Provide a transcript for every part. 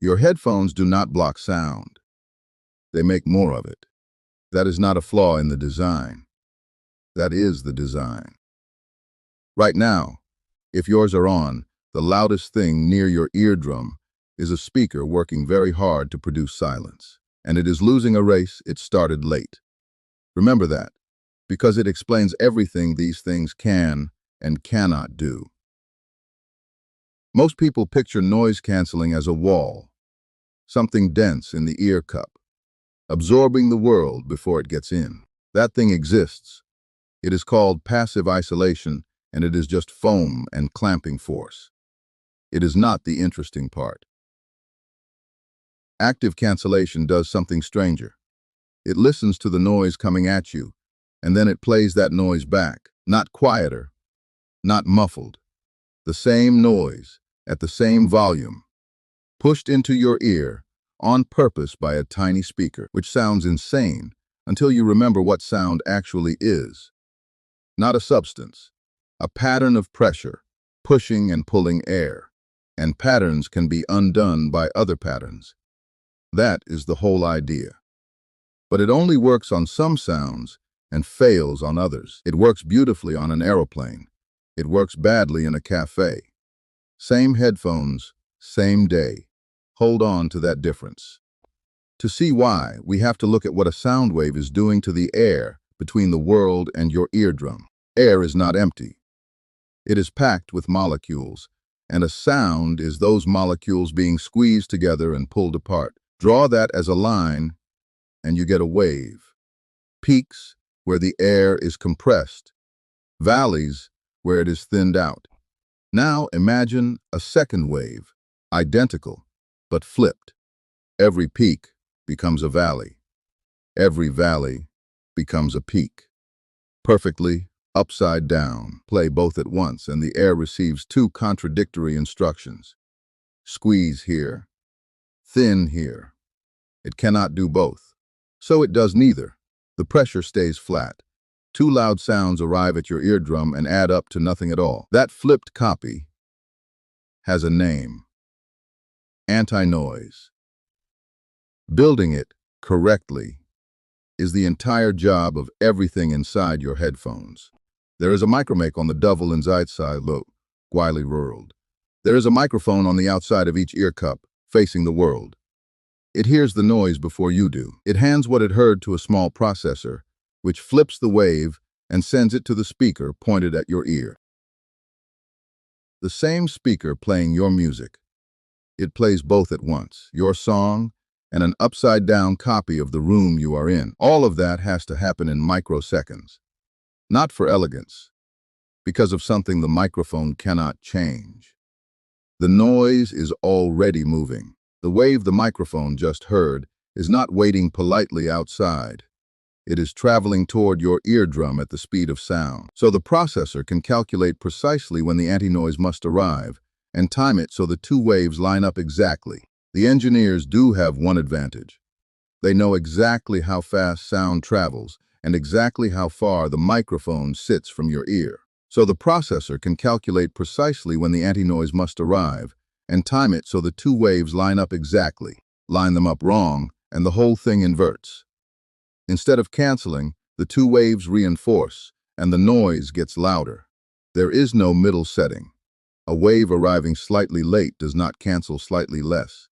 Your headphones do not block sound. They make more of it. That is not a flaw in the design. That is the design. Right now, if yours are on, the loudest thing near your eardrum is a speaker working very hard to produce silence. And it is losing a race it started late. Remember that, because it explains everything these things can and cannot do. Most people picture noise canceling as a wall, something dense in the ear cup, absorbing the world before it gets in. That thing exists. It is called passive isolation, and it is just foam and clamping force. It is not the interesting part. Active cancellation does something stranger. It listens to the noise coming at you, and then it plays that noise back, not quieter, not muffled. The same noise, at the same volume, pushed into your ear on purpose by a tiny speaker, which sounds insane until you remember what sound actually is. Not a substance, a pattern of pressure, pushing and pulling air, and patterns can be undone by other patterns. That is the whole idea. But it only works on some sounds and fails on others. It works beautifully on an aeroplane. It works badly in a cafe. Same headphones, same day. Hold on to that difference. To see why, we have to look at what a sound wave is doing to the air between the world and your eardrum. Air is not empty. It is packed with molecules, and a sound is those molecules being squeezed together and pulled apart. Draw that as a line, and you get a wave. Peaks, where the air is compressed. Valleys, where it is thinned out. Now imagine a second wave, identical, but flipped. Every peak becomes a valley. Every valley becomes a peak. Perfectly upside down. Play both at once, and the air receives two contradictory instructions. Squeeze here, thin here. It cannot do both. So it does neither. The pressure stays flat. Two loud sounds arrive at your eardrum and add up to nothing at all. That flipped copy has a name. Anti-noise. Building it correctly is the entire job of everything inside your headphones. There is a micromic on the double inside side, look, Wiley World. There is a microphone on the outside of each ear cup, facing the world. It hears the noise before you do. It hands what it heard to a small processor, which flips the wave and sends it to the speaker pointed at your ear. The same speaker playing your music. It plays both at once, your song and an upside-down copy of the room you are in. All of that has to happen in microseconds. Not for elegance, because of something the microphone cannot change. The noise is already moving. The wave the microphone just heard is not waiting politely outside. It is traveling toward your eardrum at the speed of sound. So the processor can calculate precisely when the anti-noise must arrive and time it so the two waves line up exactly. The engineers do have one advantage. They know exactly how fast sound travels and exactly how far the microphone sits from your ear. So the processor can calculate precisely when the anti-noise must arrive and time it so the two waves line up exactly. Line them up wrong, and the whole thing inverts. Instead of canceling, the two waves reinforce, and the noise gets louder. There is no middle setting. A wave arriving slightly late does not cancel slightly less.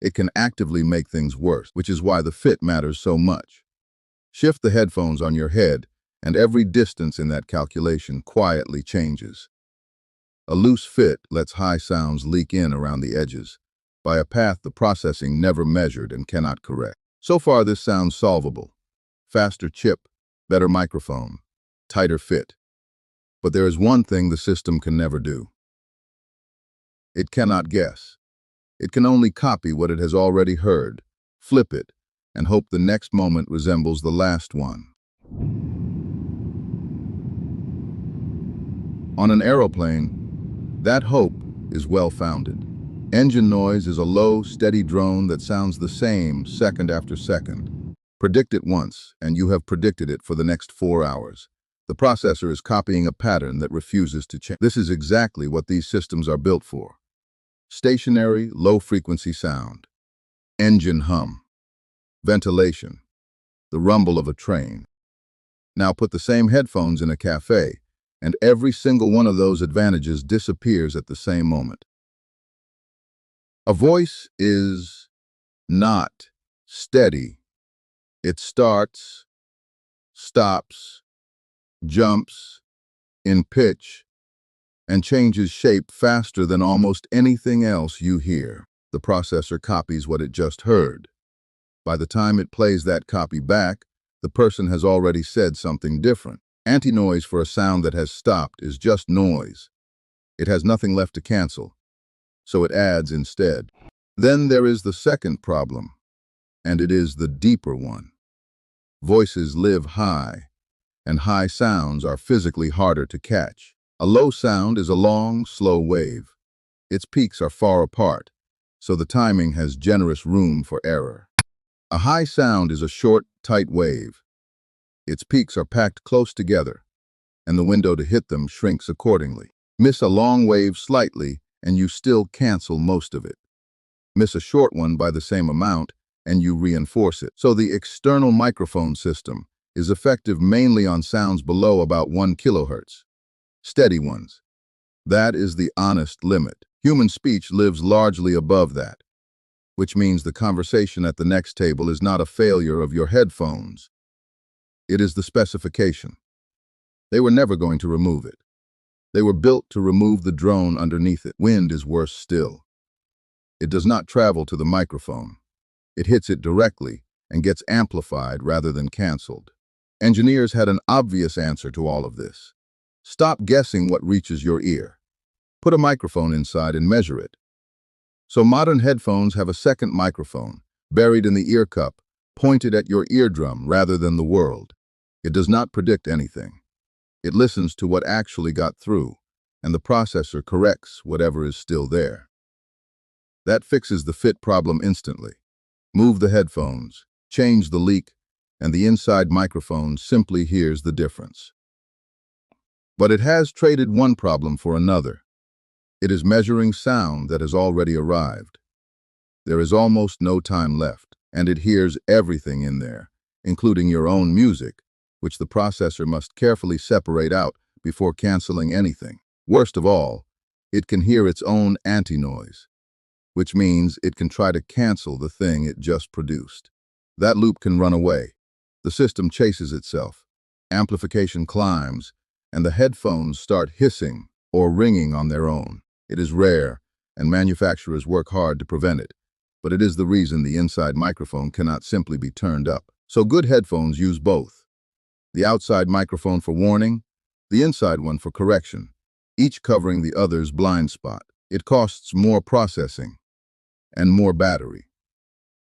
It can actively make things worse, which is why the fit matters so much. Shift the headphones on your head, and every distance in that calculation quietly changes. A loose fit lets high sounds leak in around the edges, by a path the processing never measured and cannot correct. So far, this sounds solvable. Faster chip, better microphone, tighter fit. But there is one thing the system can never do. It cannot guess. It can only copy what it has already heard, flip it, and hope the next moment resembles the last one. On an aeroplane, that hope is well-founded. Engine noise is a low, steady drone that sounds the same second after second. Predict it once, and you have predicted it for the next 4 hours. The processor is copying a pattern that refuses to change. This is exactly what these systems are built for. Stationary, low-frequency sound. Engine hum. Ventilation. The rumble of a train. Now put the same headphones in a cafe, and every single one of those advantages disappears at the same moment. A voice is not steady. It starts, stops, jumps in pitch, and changes shape faster than almost anything else you hear. The processor copies what it just heard. By the time it plays that copy back, the person has already said something different. Anti-noise for a sound that has stopped is just noise. It has nothing left to cancel, so it adds instead. Then there is the second problem, and it is the deeper one. Voices live high, and high sounds are physically harder to catch. A low sound is a long, slow wave. Its peaks are far apart, so the timing has generous room for error. A high sound is a short, tight wave. Its peaks are packed close together, and the window to hit them shrinks accordingly. Miss a long wave slightly, and you still cancel most of it. Miss a short one by the same amount, and you reinforce it. So the external microphone system is effective mainly on sounds below about 1 kilohertz. Steady ones. That is the honest limit. Human speech lives largely above that, which means the conversation at the next table is not a failure of your headphones. It is the specification. They were never going to remove it. They were built to remove the drone underneath it. Wind is worse still. It does not travel to the microphone. It hits it directly and gets amplified rather than canceled. Engineers had an obvious answer to all of this. Stop guessing what reaches your ear. Put a microphone inside and measure it. So modern headphones have a second microphone, buried in the ear cup, pointed at your eardrum rather than the world. It does not predict anything. It listens to what actually got through, and the processor corrects whatever is still there. That fixes the fit problem instantly. Move the headphones, change the leak, and the inside microphone simply hears the difference. But it has traded one problem for another. It is measuring sound that has already arrived. There is almost no time left, and it hears everything in there, including your own music, which the processor must carefully separate out before canceling anything. Worst of all, it can hear its own anti-noise, which means it can try to cancel the thing it just produced. That loop can run away. The system chases itself. Amplification climbs, and the headphones start hissing or ringing on their own. It is rare, and manufacturers work hard to prevent it, but it is the reason the inside microphone cannot simply be turned up. So good headphones use both. The outside microphone for warning, the inside one for correction, each covering the other's blind spot. It costs more processing and more battery.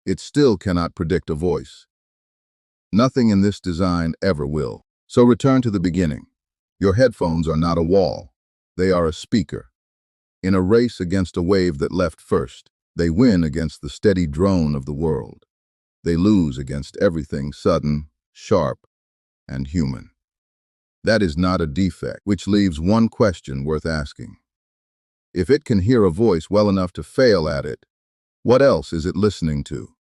It still cannot predict a voice. Nothing in this design ever will. So return to the beginning. Your headphones are not a wall. They are a speaker. In a race against a wave that left first, they win against the steady drone of the world. They lose against everything sudden, sharp, and human. That is not a defect, which leaves one question worth asking. If it can hear a voice well enough to fail at it, what else is it listening to?